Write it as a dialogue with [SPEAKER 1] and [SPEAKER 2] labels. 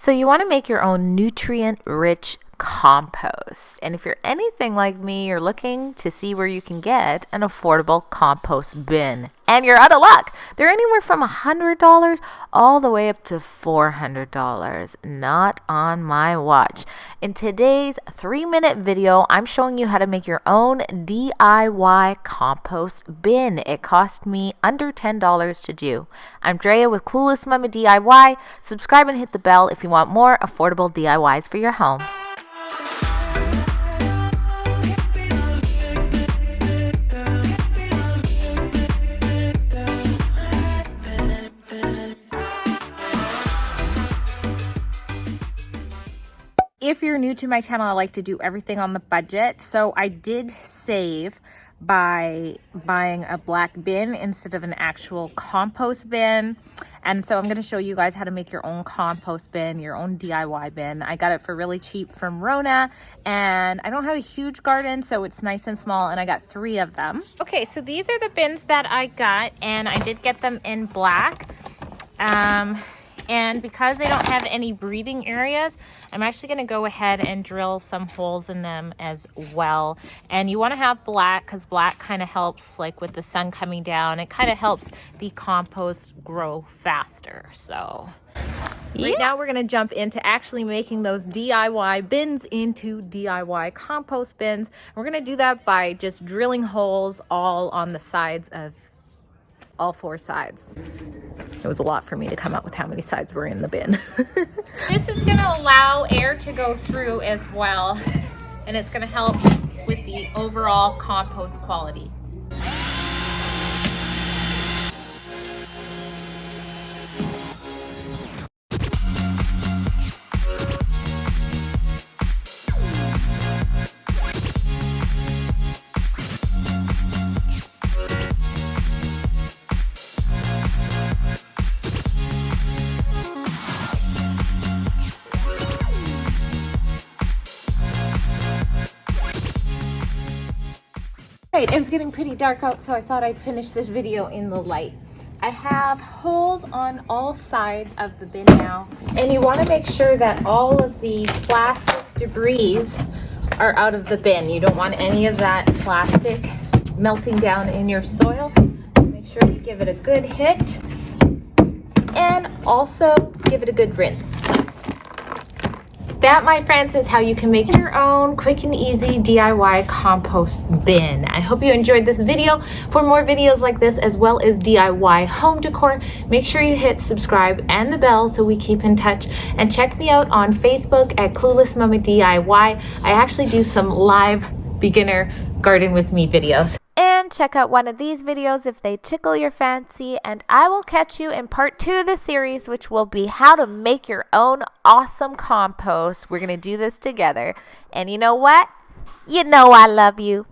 [SPEAKER 1] So you want to make your own nutrient-rich compost. And if you're anything like me, you're looking to see where you can get an affordable compost bin. And you're out of luck. They're anywhere from $100 all the way up to $400. Not on my watch. In today's 3-minute video, I'm showing you how to make your own DIY compost bin. It cost me under $10 to do. I'm Drea with Clueless Mama DIY. Subscribe and hit the bell if you want more affordable DIYs for your home. If you're new to my channel, I like to do everything on the budget. So I did save by buying a black bin instead of an actual compost bin. And so I'm going to show you guys how to make your own compost bin, your own DIY bin. I got it for really cheap from Rona, and I don't have a huge garden, so it's nice and small, and I got 3 of them. Okay, so these are the bins that I got, and I did get them in black. And because they don't have any breathing areas, I'm actually going to go ahead and drill some holes in them as well. And you want to have black because black kind of helps, like with the sun coming down, it kind of helps the compost grow faster. So right now we're going to jump into actually making those DIY bins into DIY compost bins. We're going to do that by just drilling holes all on the sides of all 4 sides. It was a lot for me to come up with how many sides were in the bin. This is going to allow air to go through as well, and it's going to help with the overall compost quality. Right, it was getting pretty dark out, so I thought I'd finish this video in the light. I have holes on all sides of the bin now, and you want to make sure that all of the plastic debris are out of the bin. You don't want any of that plastic melting down in your soil. So make sure you give it a good hit, and also give it a good rinse. That, my friends, is how you can make your own quick and easy DIY compost bin. I hope you enjoyed this video. For more videos like this, as well as DIY home decor, make sure you hit subscribe and the bell so we keep in touch. And check me out on Facebook at Clueless Mama DIY. I actually do some live beginner garden with me videos. And check out one of these videos if they tickle your fancy, and I will catch you in part 2 of the series, which will be how to make your own awesome compost. We're going to do this together. And you know what? You know I love you.